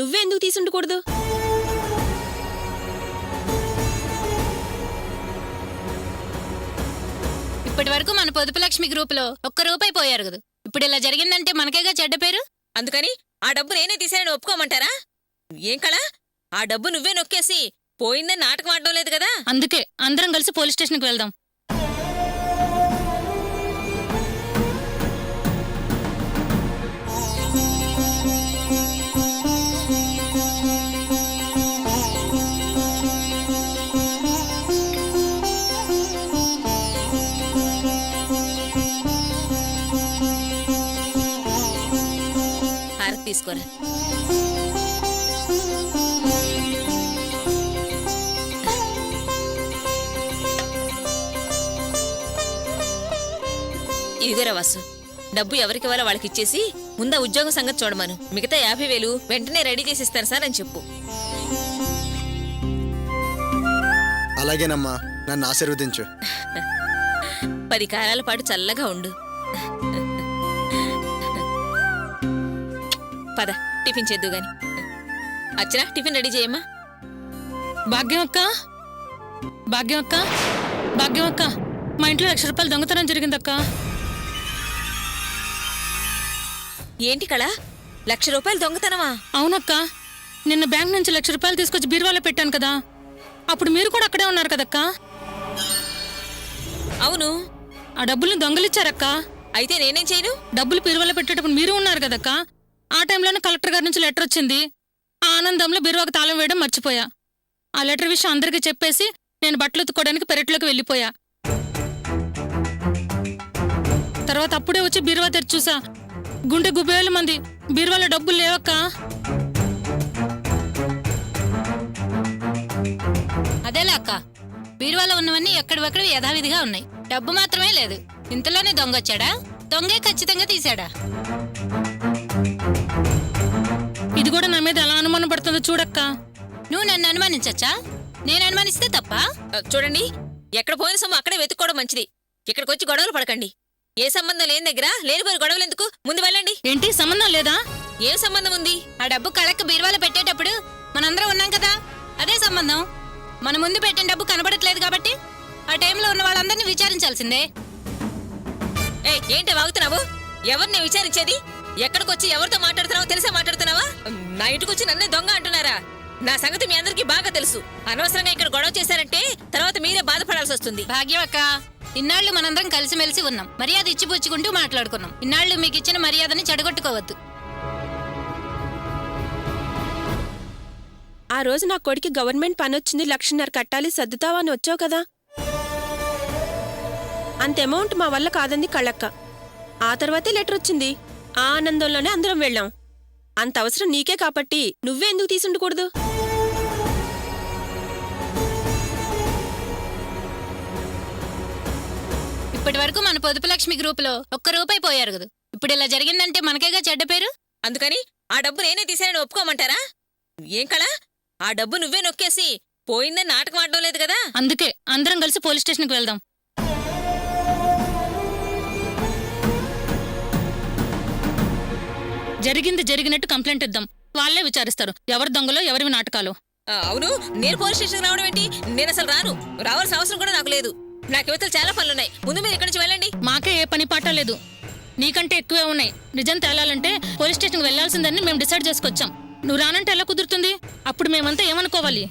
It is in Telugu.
నువ్వే ఎందుకు తీసుండకూడదు? ఇప్పటి వరకు మన పొదుపు లక్ష్మి గ్రూపులో ₹1 పోయారు కదా. ఇప్పుడు ఇలా జరిగిందంటే మనకేగా చెడ్డ పేరు. అందుకని ఆ డబ్బు నేనే తీసానని ఒప్పుకోమంటారా? ఏం కళా, ఆ డబ్బు నువ్వే నొక్కేసి పోయిందని నాటకం ఆడడం లేదు కదా. అందుకే అందరం కలిసి పోలీస్ స్టేషన్కి వెళ్దాం. హారతి తీసుకోరా. ఇదిగోరా వాసు, డబ్బు ఎవరికి ఇవ్వాలో వాళ్ళకి ఇచ్చేసి ముందా ఉద్యోగం సంగతి చూడమను. మిగతా 50,000 వెంటనే రెడీ చేసి ఇస్తాను సార్ అని చెప్పు. అలాగేనమ్మా, నన్ను ఆశీర్వదించు. 10 కాలాల పాటు చల్లగా ఉండు. పద టిఫిన్ చేద్దు గాని. అచ్చరా, టిఫిన్ రెడీ చేయమ్మా. భాగ్యం అక్క, భాగ్యం అక్క, భాగ్యం అక్క, మా ఇంట్లో ₹1,00,000 దొంగతనం జరిగిందక్క. ఏంటి కళ, ₹1,00,000 దొంగతనమా? అవునక్క, నిన్న బ్యాంక్ నుంచి ₹1,00,000 తీసుకొచ్చి బీరువాలో పెట్టాను కదా. అప్పుడు మీరు కూడా అక్కడే ఉన్నారు కదక్క. అవును. ఆ డబ్బుల్ని దొంగలిచ్చారక్క. అయితే నేనేం చేయను? డబ్బులు బీరువాలో పెట్టేటప్పుడు మీరు ఉన్నారు కదక్క. ఆ టైంలోనే కలెక్టర్ గారి నుంచి లెటర్ వచ్చింది. ఆ ఆనందంలో బీరువాకు తాళం వేయడం మర్చిపోయా. ఆ లెటర్ విషయం అందరికీ చెప్పేసి నేను బట్టలు ఉతుక్కోవడానికి పెరట్లోకి వెళ్ళిపోయా. తర్వాత అప్పుడే వచ్చి బీరువా తెరిచి చూసా. గుండె గుబేల మంది, బీరువాలో డబ్బులు లేవక్క. అదేలా అక్క, బీరువాలో ఉన్నవన్నీ ఎక్కడివక్కడ యథావిధిగా ఉన్నాయి. డబ్బు మాత్రమే లేదు. ఇంతలోనే దొంగ వచ్చాడా? దొంగే ఖచ్చితంగా తీశాడా? ఇది కూడా నా మీద ఎలా అనుమానం పడుతుందో చూడక్క. నువ్వు నన్ను అనుమానించచ్చా? నేను అనుమానిస్తే తప్ప? చూడండి, ఎక్కడ పోయిన సొమ్ము అక్కడే వెతుక్కోవడం మంచిది. ఇక్కడికి వచ్చి గొడవలు పడకండి. ఏ సంబంధం లేని దగ్గర లేనిపోయిన గొడవలు ఎందుకు? ముందు వెళ్ళండి. ఏంటి సంబంధం లేదా? ఏం సంబంధం ఉంది? ఆ డబ్బు కళకు బీరువాలో పెట్టేటప్పుడు మనందరం ఉన్నాం కదా, అదే సంబంధం. మన ముందు పెట్టిన డబ్బు కనబడట్లేదు కాబట్టి ఆ టైంలో ఉన్న వాళ్ళందరినీ విచారించాల్సిందే. ఏంటి వాగుతున్నావు? ఎవరిని విచారించేది? ఎక్కడికొచ్చి ఎవరితో మాట్లాడుతున్నావో తెలిసే మాట్లాడుతున్నావా? నా ఇంటికొచ్చి నన్నే దొంగ అంటున్నారా? నా సంగతి మీ అందరికీ బాగా తెలుసు. అనవసరంగా ఇక్కడ గొడవ చేశారంటే తర్వాత మీరే బాధపడాల్సి వస్తుంది. భాగ్యం అక్క, ఇన్నాళ్లు మనందరం కలిసిమెలిసి ఉన్నాం. మర్యాద ఇచ్చిపుచ్చుకుంటూ మాట్లాడుకున్నాం. ఇన్నాళ్లు మీకు ఇచ్చిన మర్యాదని చెడగొట్టుకోవద్దు. ఆ రోజు నా కొడుకి గవర్నమెంట్ పని వచ్చింది, 1,50,000 కట్టాలి, సర్దుతావా అని వచ్చావు కదా. అంత అమౌంట్ మా వల్ల కాదంది కళ్ళక్క. ఆ తర్వాతే లెటర్ వచ్చింది. ఆ ఆనందంలోనే అందరం వెళ్ళాం. అంత అవసరం నీకే కాబట్టి నువ్వే ఎందుకు తీసుండకూడదు? ఇప్పటి వరకు మన పొదుపు లక్ష్మి గ్రూపులో ₹1 పోయారు కదా. ఇప్పుడు ఇలా జరిగిందంటే మనకేగా చెడ్డ పేరు. అందుకని ఆ డబ్బు నేనే తీసానని ఒప్పుకోమంటారా? ఏం కళ, ఆ డబ్బు నువ్వే నొక్కేసి పోయిందని నాటకం ఆడడం లేదు కదా. అందుకే అందరం కలిసి పోలీస్ స్టేషన్కి వెళ్దాం. జరిగింది జరిగినట్టు కంప్లైంట్ ఇద్దాం. వాళ్లే విచారిస్తారు ఎవరు దొంగలో ఎవరివి నాటకాలు. అవును, నేను పోలీస్ స్టేషన్కి రావడం ఏంటి? నేను అసలు రాను. రావాల్సిన అవసరం కూడా నాకు లేదు. నాకు యువతలు చాలా పనులున్నాయి. ముందు మీరు ఇక్కడి నుంచి వెళ్ళండి. మాకే ఏ పని పాట లేదు, నీకంటే ఎక్కువే ఉన్నాయి. నిజం తేలాలంటే పోలీస్ స్టేషన్కి వెళ్లాల్సిందని మేము డిసైడ్ చేసుకొచ్చాం. నువ్వు రానంటే ఎలా కుదురుతుంది? అప్పుడు మేమంతా ఏమనుకోవాలి?